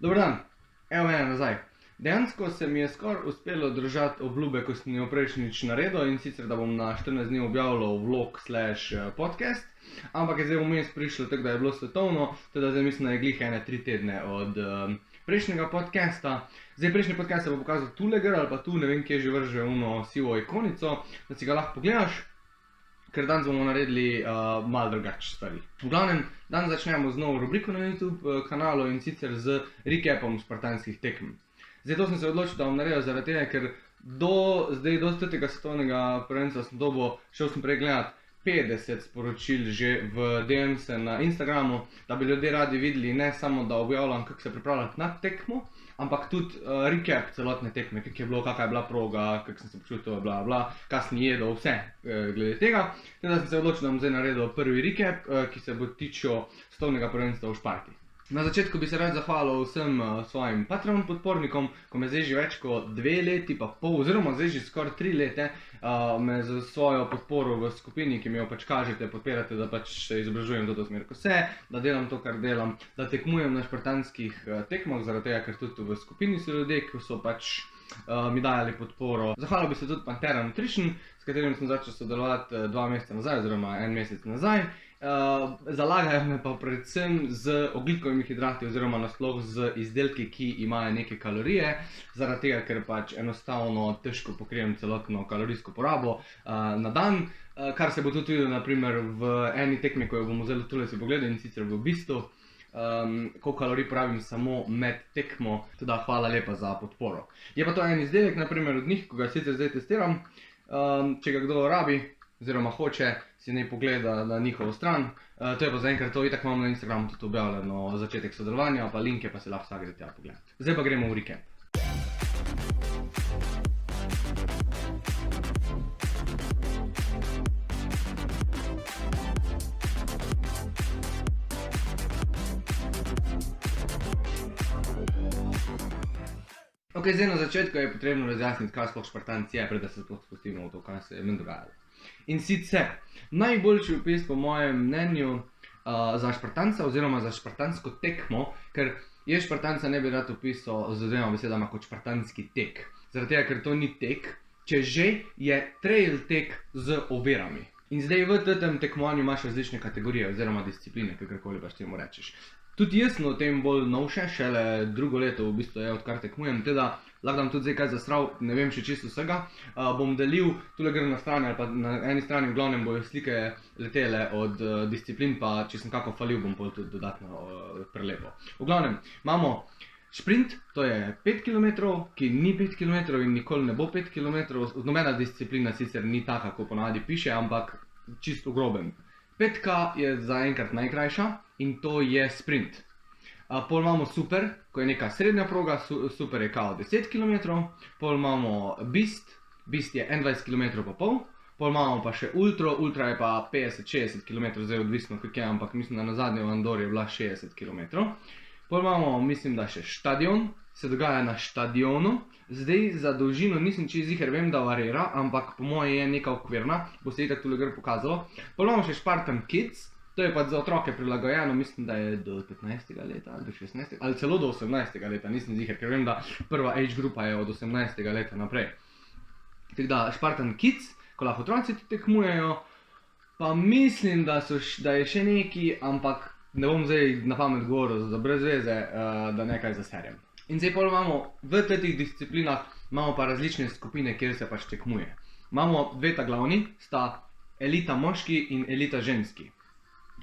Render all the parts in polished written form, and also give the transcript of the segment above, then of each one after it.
Dober dan, evo mene nazaj. Dejansko se mi je skoraj uspelo držati obljube, ko sem jo prejšnjič naredil, in sicer, da bom na 14 dni objavljal vlog/podcast, ampak je zdaj vmes prišlo tako, da je bilo svetovno, teda zdaj mislim, da je glih ene 3 tedne od prejšnjega podcasta. Zdaj prejšnji podcast se bo pokazal tule gor ali pa tu, ne vem, kje že vrže uno sivo ikonico, da si ga lahko pogledaš. Ker danes bomo naredili malo drugače stvari. V glavnem, danes začnemo z novo rubriko na YouTube kanalu, in sicer z recapom spartanskih tekem. Zdaj to sem se odločil, da bom naredil zaradi tega, ker do tretjega svetovnega prvenstva sem dobil, šel sem prej gledat 50 sporočil že v DM-se na Instagramu, da bi ljudje radi videli ne samo, da objavljam, kako se pripravljati na tekmo, ampak tudi recap celotne tekme, kako je bilo, kakva je bila proga, kako sem se počutil, bla bla, kaj sem jedel, vse glede tega. Teda sem se odločil, da bom zdaj naredil prvi recap, ki se bo tičil svetovnega prvenstva v Šparti. Na začetku bi se rad zahvalil vsem svojim Patreon podpornikom, ko me zdaj že več kot 2 leti pa pol, oziroma zdaj že skoraj 3 leta, me z svojo podporo v skupini, ki mi jo pač kažete, podpirate, da pač se izobražujem v to smer, ko se, da delam to, kar delam, da tekmujem na špartanskih tekmah, zaradi tega, ker tudi v skupini so ljudje, ki so pač mi dajali podporo. Zahvalil bi se tudi Pantera Nutrition, s katerim sem začel sodelovati 2 meseca nazaj, oziroma 1 mesec nazaj. Zalagajo me pa predvsem z ogljikovimi hidrati oziroma nasploh z izdelki, ki imajo neke kalorije, zaradi tega, ker pač enostavno težko pokrijem celotno kalorijsko porabo na dan, kar se bo tudi videlo naprimer v eni tekmi, ko jo bomo zelo tule si pogledali, in sicer v bistvu, koliko kalorij porabim samo med tekmo, teda hvala lepa za podporo. Je pa to en izdelek, naprimer od njih, ko ga sicer zdaj testiram, če ga kdo rabi, oziroma hoče, si naj pogleda na njihovo stran. To je pa zaenkrat to, itak imam na Instagramu tudi objavljeno začetek sodelovanja, pa linke pa si lahko vsak gre tja pogledati. Zdaj pa gremo v recap. Ok, zdaj na začetku je potrebno razjasniti, kaj sploh špartanc je, pred da se spustimo v to, kaj se je meni dogajalo. In sicer, najboljši opis po mojem mnenju za špartanca oziroma za špartansko tekmo, ker jaz špartanca ne bi rad opisal z 2 besedama kot špartanski tek. Zaradi tega, ker to ni tek, če že je trail tek z ovirami. In zdaj v tem tekmovanju imaš različne kategorije oziroma discipline, kakorkoli pač temu rečeš. Tudi jaz sem o tem bolj novše, šele drugo leto v bistvu je, odkar tekmujem, teda lahko dam tudi zdaj kaj zastral, ne vem še čisto vsega. Bom delil, tule gre na strani ali pa na eni strani v glavnem bojo slike letele od disciplin, pa če sem kako falil, bom pol tudi dodatno prelepil. V glavnem, imamo sprint, to je 5 km, ki ni 5 km in nikoli ne bo 5 km, nobena disciplina sicer ni taka, kot ponavadi piše, ampak čisto groben. 5K je zaenkrat najkrajša in to je sprint. Pol imamo super, ko je neka srednja proga, super je kao 10 km, pol imamo beast je 21 km pa pol, pol imamo pa še ultra je pa 50-60 km, zdaj odvisno kak je, ampak mislim, da na zadnje v Andori je bila 60 km. Pol imamo, mislim, da še štadion, se dogaja na štadionu. Zdaj za dolžino nisem čisto ziher, vem, da varira, ampak po moje je neka okvirna, bo se itak tule gor pokazalo. Pol imamo še Spartan Kids, to je pa za otroke prilagojeno, mislim, da je do 15. leta, do 16. ali celo do 18. leta, nisem ziher, ker vem, da prva age grupa je od 18. leta naprej. Tako da Spartan Kids, ko lahko otroci tekmujejo, pa mislim, da je še neki, ampak ne bom zdaj na pamet govoril, za brez veze, da nekaj zaserjem. In zdaj pol imamo v teh disciplinah, imamo pa različne skupine, kjer se pač tekmuje. Imamo 2 ta glavni, sta elita moški in elita ženski.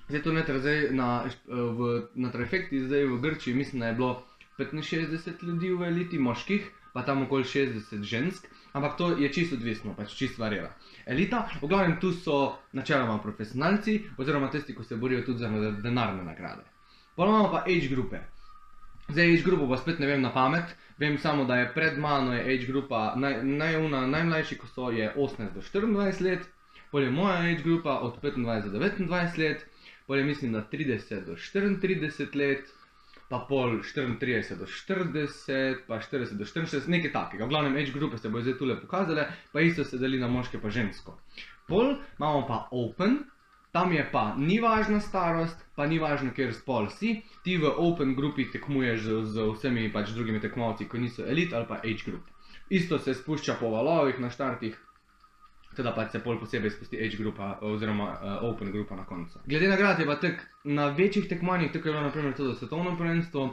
Zdaj to netra zdaj na trifekti, zdaj v Grčiji mislim, da je bilo 65 ljudi v eliti moških, pa tam okoli 60 žensk, ampak to je čisto odvisno, pač čisto varira. Elita, v glavnem tu so načeloma profesionalci, oziroma tisti, ko se borijo tudi za denarne nagrade. Pol imamo pa age grupe. Zdaj age grupo pa spet ne vem na pamet, vem samo, da je pred mano je age grupa, najmlajši, ko so, je 18 do 24 let, pol je moja age grupa od 25 do 29 let, pol je mislim, da 30 do 34 let, pa pol 34 do 40, pa 40 do 44, nekaj takega. V glavnem age grupe se bojo zdaj tule pokazale, pa isto se deli na moške pa žensko. Pol imamo pa open, Tam je pa ni važna starost, pa ni važno, kjer spol si, ti v open grupi tekmuješ z vsemi pač drugimi tekmovalci, ko niso elite ali pa age group. Isto se spušča po valovih na štartih, teda pač se pol posebej spusti age grupa oziroma open grupa na koncu. Glede nagrad je pa tak, na večjih tekmovanjih, tako je bilo naprimer tudi svetovno prvenstvo,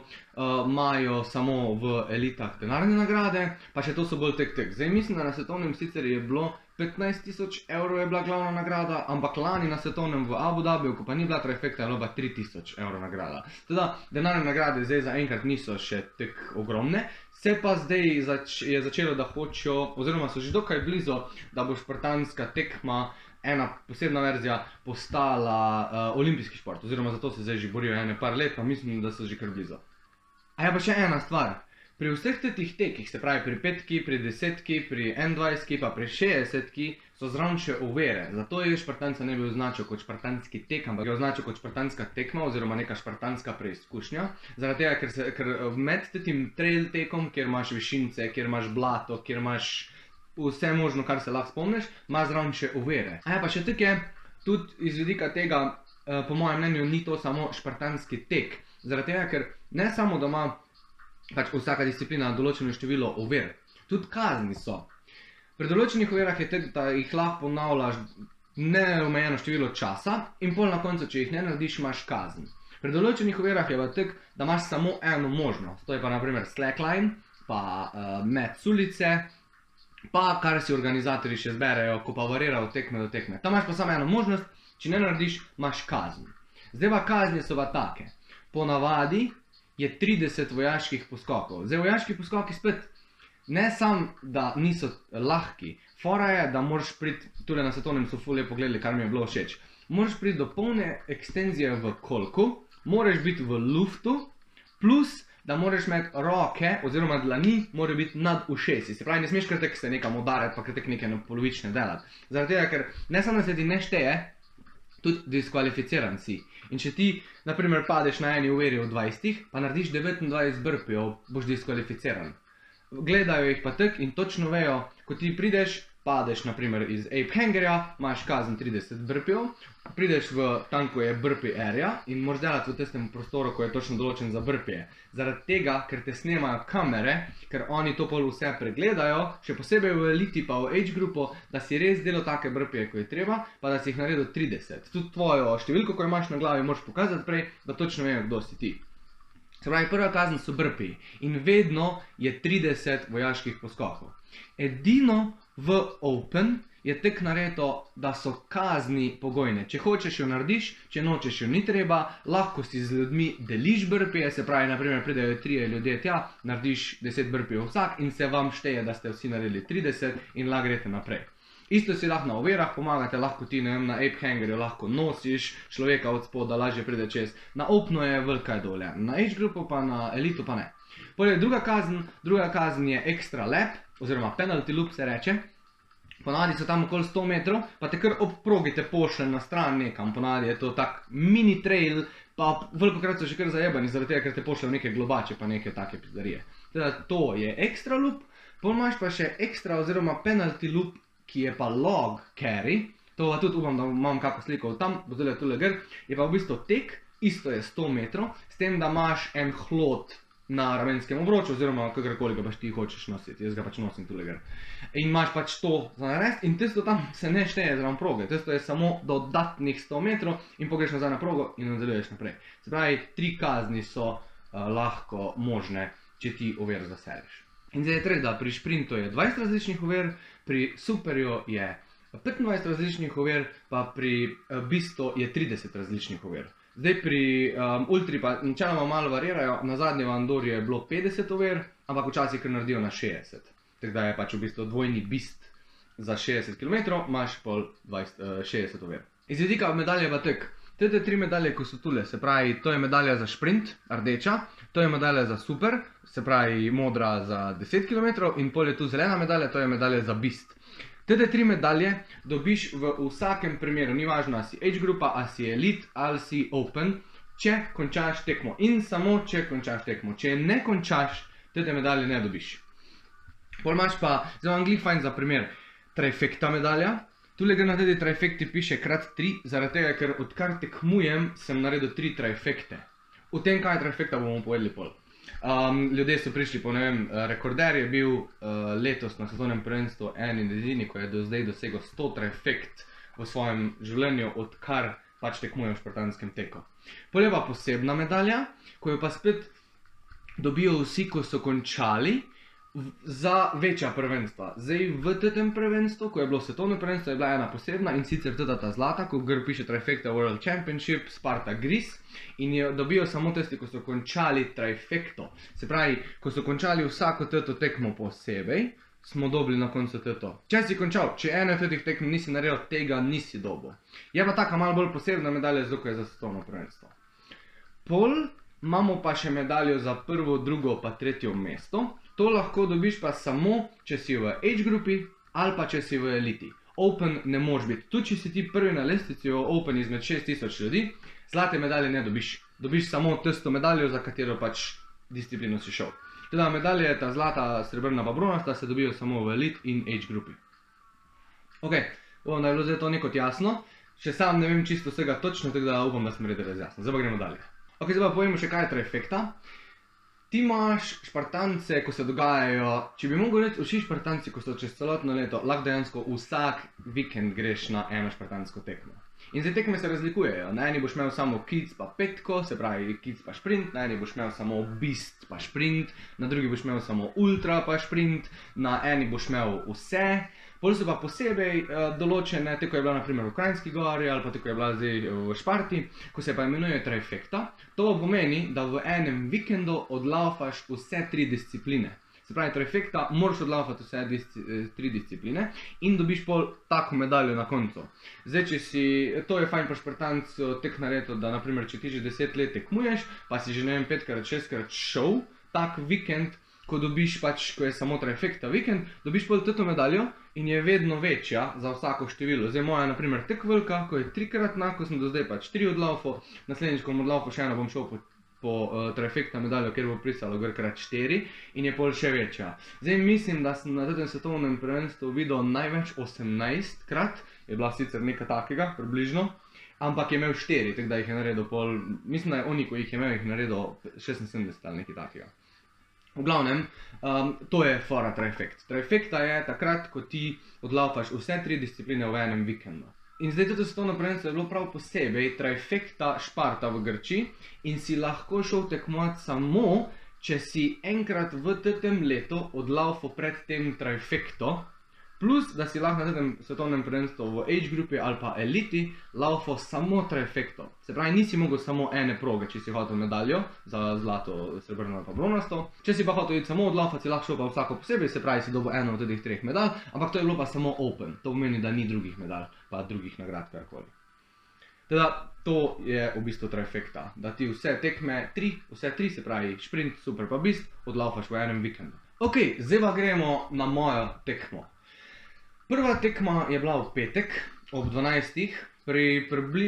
imajo samo v elitah denarne nagrade, pa še to so bolj tek. Zdaj mislim, da na svetovnem sicer je bilo 15.000 evrov je bila glavna nagrada, ampak lani na svetovnem v Abu Dhabiju, ko pa ni bila trifecta, je bila pa 3.000 evrov nagrada. Teda denarne nagrade zdaj zaenkrat niso še tako ogromne, se pa zdaj je začelo, da hočejo, oziroma so že dokaj blizu, da bo špartanska tekma, ena posebna verzija, postala olimpijski šport, oziroma zato se zdaj že borijo ene par let, pa mislim, da so že kar blizu. A je pa še ena stvar. Pri vseh teh tekih, se pravi pri 5, pri 10, pri 21, pa pri 60 so zraven še ovire. Zato je špartanca ne bi označil kot špartanski tek, ampak je označil kot špartanska tekma oziroma neka špartanska preizkušnja. Zaradi tega, ker med tem trail tekom, kjer imaš višince, kjer imaš blato, kjer imaš vse možno, kar se lahko spomniš, ima zraven še ovire. A je pa še tako je, tudi iz vidika tega, po mojem mnenju, ni to samo špartanski tek. Zaradi tega, ker ne samo, da ima pač vsaka disciplina določeno število ovir, tudi kazni so. Pri določenih ovirah je tako, da jih lahko ponavljaš neomejeno število časa in pol na koncu, če jih ne narediš, imaš kazen. Pri določenih ovirah je pa tako, da imaš samo eno možnost, to je pa naprimer slackline, pa met sulice, pa kar si organizatorji še zberejo, ko pa varira od tekme do tekme. Tam imaš pa samo eno možnost, če ne narediš, imaš kazen. Zdaj pa kazni so pa take. Ponavadi je 30 vojaških poskokov. Zdaj, vojaški poskoki spet, ne samo, da niso lahki, fora je, da moraš priti, tudi na svetovnem so ful lepo gledali, kar mi je bilo všeč, moraš priti do polne ekstenzije v kolku, moraš biti v luftu, plus, da moraš imeti roke, oziroma dlani, morajo biti nad ušesi. Se pravi, ne smeš kar tek se nekam udariti, pa kar tek nekaj polovične delati. Zaradi tega, ker ne samo, da se ti ne šteje, tudi diskvalificiran si. In če ti, naprimer, padeš na eni oviri v 20, pa narediš 29 burpeeov, boš diskvalificiran. Gledajo jih pa tak in točno vejo, ko ti prideš, padeš naprimer iz ape hangerja, imaš kazen 30 burpeeov, prideš v tam, ko je burpee area in moraš delati v testem prostoru, ko je točno določen za burpeeje. Zaradi tega, ker te snemajo kamere, ker oni to pol vse pregledajo, še posebej v eliti pa v age grupu, da si res delal take burpeeje, ko je treba, pa da si jih naredil 30. Tudi tvojo številko, ko imaš na glavi, moraš pokazati prej, da točno vejo, kdo si ti. Se pravi, prva kazen so burpeeji in vedno je 30 vojaških poskokov. Edino v open je tek naredo, da so kazni pogojne. Če hočeš jo narediš, če nočeš jo ni treba, lahko si z ljudmi deliš burpeeje, se pravi, naprimer pridejo 3 ljudje tja, narediš 10 burpeejev vsak in se vam šteje, da ste vsi naredili 30 in lahko greste naprej. Isto si lahko na ovirah pomagate, lahko ti, ne vem, na ape hangerju lahko nosiš človeka od spoda, lažje pride čez. Na opnu je velika dolja, na age grupu pa na elitu pa ne. Poleg druga kazen je extra lap, oziroma penalty loop se reče. Ponavadi so tam okoli 100 metrov, pa te kar ob progi te pošle na stran nekam, ponavadi je to tak mini trail, pa velikokrat so še kar zajebani, zaradi tega, ker te pošle v neke globače, pa neke take pizdarije. Teda to je extra loop, pol imaš pa še extra oziroma penalty loop, ki je pa log carry, to pa tudi upam, da imam kako sliko tam, bo zdaj tule gr, je pa v bistvu tek, isto je 100 metrov, s tem, da imaš en hlod na ramenskem obroču, oziroma kakorkoli ga pač ti hočeš nositi, jaz ga pač nosim tule gr. In imaš pač to za narediti in tisto tam se ne šteje zraven proge, tisto je samo dodatnih 100 metrov in pogreš nazaj na progo in nadaljuješ naprej. Se pravi, 3 kazni so lahko možne, če ti ovir zaseriš. In zdaj je trek, da pri šprintu je 20 različnih ovir, pri superju je 25 različnih ovir, pa pri bistu je 30 različnih ovir. Zdaj pri ultri pa načeloma malo varirajo, na zadnji v Andori je bilo 50 ovir, ampak včasih kar naredijo na 60. Tako da je pač v bistvu dvojni bist za 60 km, imaš pol 60 ovir. Iz vidika medalje pa tek. Te 3 medalje, ko so tule, se pravi, to je medalja za šprint, rdeča, to je medalja za super, se pravi modra za 10 km in pol je tu zelena medalja, to je medalja za bist. Te 3 medalje dobiš v vsakem primeru, ni važno, a si age grupa, a si elite ali si open, če končaš tekmo in samo če končaš tekmo. Če ne končaš, te medalje ne dobiš. Pol imaš pa, zdaj vam glih fajn za primer, trifecta medalja. Tule gre na tudi trifekti piše krat 3, zaradi tega, ker odkar tekmujem, sem naredil 3 trifekte. V tem, kaj je trifekta, bomo povedali pol. Ljudje so prišli po, ne vem, rekorder je bil letos na svetovnem prvenstvu en in edini, ko je do zdaj dosegel 100 trifekt v svojem življenju, odkar pač tekmujem v špartanskem teku. Pol je pa posebna medalja, ko jo pa spet dobijo vsi, ko so končali za večja prvenstva. Zdaj v tem prvenstvu, ko je bilo svetovno prvenstvo, je bila ena posebna in sicer teda ta zlata, ko gre piše trifekta World Championship, Sparta Gris, in jo dobijo samo tisti, ko so končali trifekto. Se pravi, ko so končali vsako teto tekmo posebej, smo dobili na koncu teto. Če si končal, če ene od tetih tekm nisi naredil, tega nisi dobil. Je pa taka malo bolj posebna medalja, zato ko je za svetovno prvenstvo. Pol imamo pa še medaljo za prvo, drugo pa tretjo mesto. To lahko dobiš pa samo, če si v age grupi ali pa če si v eliti. Open ne moreš biti. Tudi če si ti prvi na lestvici v Open izmed 6000 ljudi, zlate medalje ne dobiš. Dobiš samo tisto medaljo, za katero pač disciplino si šel. Teda medalje, ta zlata, srebrna pa bronasta, se dobijo samo v elite in age grupi. Ok, upam, da je bilo zdaj to nekot jasno. Še sam ne vem čisto vsega točno, tako da upam, da smo redili razjasno. Zdaj pa gremo dalje. Ok, zdaj pa povemo še, kaj je trifekta. Ti imaš špartance, ko se dogajajo, če bi mogel reči, vsi špartanci, ko so čez celotno leto, lahko dejansko vsak vikend greš na eno špartansko tekmo. In zdaj tekme se razlikujejo. Na eni boš imel samo kids pa petko, se pravi kids pa šprint, na eni boš imel samo beast pa šprint, na drugi boš imel samo ultra pa šprint, na eni boš imel vse. Pol so pa posebej določene, tako ko je bila na primer v Kranjski Gori ali pa tako ko je bila zdaj v Šparti, ko se pa imenuje trifekta. To pomeni, da v enem vikendu odlaufaš vse 3 discipline. Se pravi, trifekta moraš odlaufati vse 3 discipline in dobiš pol tako medaljo na koncu. Zdaj, če si, to je fajn pri špartancu tek na leto, da na primer, če ti že 10 let tekmuješ, pa si že ne vem 5-krat, 6-krat šel tak vikend, ko dobiš pač, ko je samo trifekta vikend, dobiš pol teto medaljo in je vedno večja za vsako število. Zdaj moja je na primer tek velika, ko je 3-kratna, ko sem do zdaj pač 3 odlaufal, naslednjič, ko bom odlaufal še eno, bom šel po trifekta medaljo, kjer bo pristalo krat 4 in je pol še večja. Zdaj mislim, da sem na tem svetovnem prvenstvu videl največ 18-krat, je bila sicer nekaj takega, približno, ampak je imel 4, tako da jih je naredil pol, mislim, da je oni, ko jih je imel, jih naredil 76 ali nekaj takega. V glavnem, to je fora trifekt. Trifekta je takrat, ko ti odlaufaš vse 3 discipline v enem vikendu. In zdaj tudi svetovno prvenstvo je bilo prav posebej trifekta Šparta v Grčiji in si lahko šel tekmovat samo, če si enkrat v tem letu odlaufal pred tem trifekto, plus da si lahko na tem svetovnem prvenstvu v age grupi ali pa eliti laufal samo trifekto. Se pravi, nisi mogel samo ene proge, če si hotel medaljo za zlato, srebrno ali pa bronasto. Če si pa hotel iti samo odlaufati, si lahko šel pa vsako posebej, se pravi, si dobil eno od teh 3 medalj, ampak to je bilo pa samo open. To pomeni, da ni drugih medalj, pa drugih nagrad, karkoli. Teda, to je v bistvu trifekta, da ti vse tekme, vse 3, se pravi, šprint, super pa beast, odlaufaš v enem vikendu. Ok, zdaj pa gremo na mojo tekmo. Prva tekma je bila v petek, ob 12.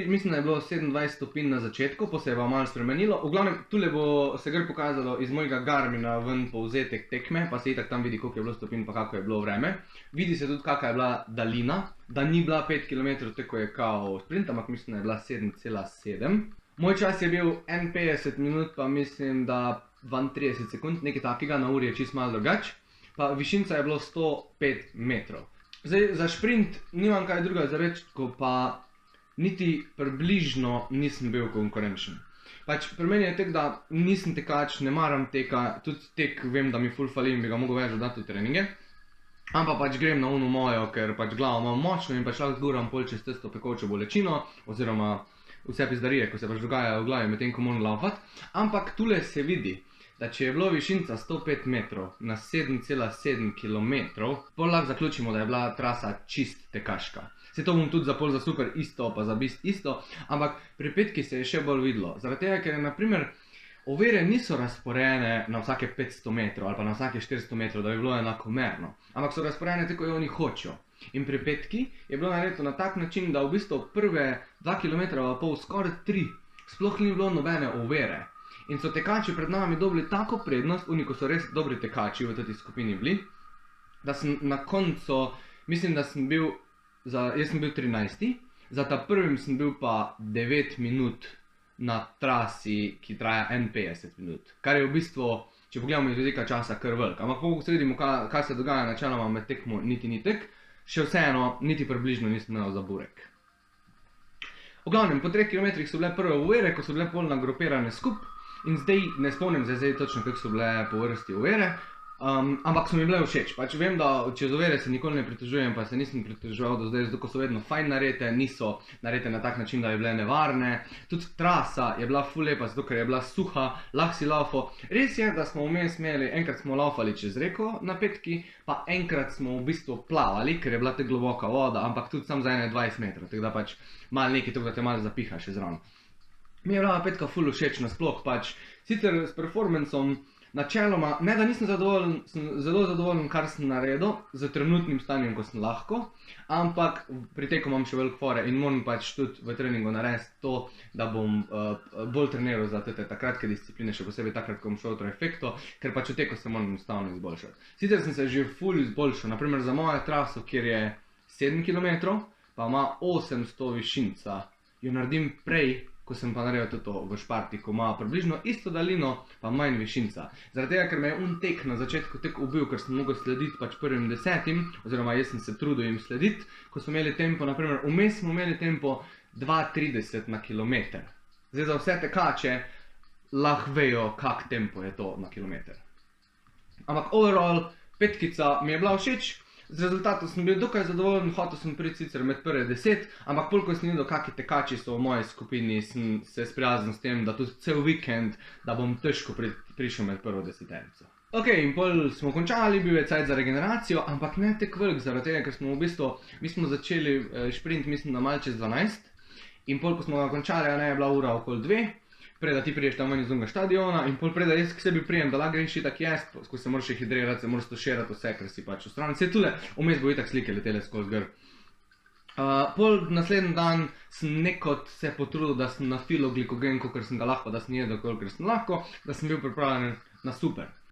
Mislim, da je bilo 27 stopinj na začetku, pa se je pa malo spremenilo. V glavnem, tule bo se gre pokazalo iz mojega Garmina ven povzetek tekme, pa se itak tam vidi, koliko je bilo stopinj, pa kako je bilo vreme. Vidi se tudi, kakva je bila daljina, da ni bila 5 km, tako je kao sprint, ampak mislim, da je bila 7,7. Moj čas je bil 51 minut, pa mislim, da 32 sekund, nekaj takega, na uri je čist malo drugač. Pa višinca je bilo 105 metrov. Zdaj, za šprint nimam kaj druga za reči, ko pa niti približno nisem bil konkurenčen. Pač pri meni je tek, da nisem tekač, ne maram teka, tudi tek vem, da mi ful fali in bi ga mogel več dodati v treninge. Ampak pač grem na ono mojo, ker pač glavo imam močno in pač lahko zguram pol čez tisto pekočo bolečino, oziroma vse pizdarije, ko se pač dogajajo v glavi, medtem ko moram laufat. Ampak tule se vidi, da če je bilo višinca 105 metrov na 7,7 km, pol lahko zaključimo, da je bila trasa čist tekaška. Se to bom tudi za pol za super isto, pa za bist isto, ampak pri petki se je še bolj videlo. Zaradi tega, ker je na primer ovire niso razporejene na vsake 500 metrov ali pa na vsake 400 metrov, da bi bilo enakomerno, ampak so razporejene tako, kot oni hočejo. In pri petki je bilo narejeno na tak način, da v bistvu prve 2 km pa pol, skoraj 3, sploh ni bilo nobene ovire. In so tekači pred nami dobili tako prednost, oni ko so res dobri tekači v tej skupini bili, da sem na koncu, mislim, da sem bil jaz sem bil 13, za ta prvim sem bil pa 9 minut na trasi, ki traja 51 minut, kar je v bistvu, če pogledamo iz vidika časa, kar velik. Ampak ko se vidimo, kaj se dogaja načeloma med tekmo, niti ni tek, še vseeno, niti približno nisem imel za burek. V glavnem, po 3 kilometrih so bile prve ovire, ko so bile pol nagrupirane skup, in zdaj ne spomnim zdaj točno, kako so bile po vrsti ovire, ampak so mi bile všeč. Pač vem, da čez ovire se nikoli ne pritožujem, pa se nisem pritoževal do zdaj, zato ko so vedno fajn narejene, niso narejene na tak način, da bi bile nevarne. Tudi trasa je bila ful lepa, zato ker je bila suha, lahko si laufal. Res je, da smo vmes imeli, enkrat smo laufali čez reko na petki, pa enkrat smo v bistvu plavali, ker je bila te globoka voda, ampak tudi sam za 20 metrov, tako da pač malo nekaj, da te malo zapiha še zraven. Mi je bila petka ful všeč nasploh, pač sicer s performancom načeloma, ne da nisem zadovoljen, sem zelo zadovoljen, kar sem naredil, z trenutnim stanjem, ko sem lahko, ampak pri teku imam še veliko fore in moram pač tudi v treningu narediti to, da bom bolj treniral za te takratke discipline, še posebej takrat, ko bom šel v trajekto, ker pač v teku se moram enostavno izboljšati. Sicer sem se že ful izboljšal, naprimer za mojo traso, kjer je 7 km, pa ima 800 višinca, jo naredim prej, ko sem pa naredil to v Šparti, ko ima približno isto daljino, pa manj višinca. Zaradi tega, ker me je tek na začetku tek ubil, ker sem mogel slediti pač prvim 10, oziroma jaz sem se trudil jim slediti, ko smo imeli tempo, naprimer, vmes smo imeli tempo 2,30 na kilometer. Zdaj za vse tekače lahko vejo, kak tempo je to na kilometer. Ampak overall, petkica mi je bila všeč, z rezultatom sem bil dokaj zadovoljen, hotel sem priti sicer med prve 10, ampak pol, ko sem videl, kakšni tekači so v moji skupini, sem se sprijaznil s tem, da tudi cel vikend, da bom težko prišel med prvo 10. Ok, in pol smo končali, bil je cajt za regeneracijo, ampak ne tek velik, zaradi tega, ker smo v bistvu, mi smo začeli šprint, mislim, na malo čez 12, in pol, ko smo ga končali, je bila ura okoli 2, prej da ti priješ tam ven iz unega stadiona in pol prej da jaz k sebi prijem, da lahko greš itak jest, ko se moraš hidrirati, se moraš tuširati vse, ker si pač v strani. Se tule, vmes bo itak slike letele skozi gr. Pol naslednji dan sem nekot se potrudil, da sem nafilal glikogen, kolikor sem ga lahko, da sem jedel, kolikor sem lahko, da sem bil pripravljen na super.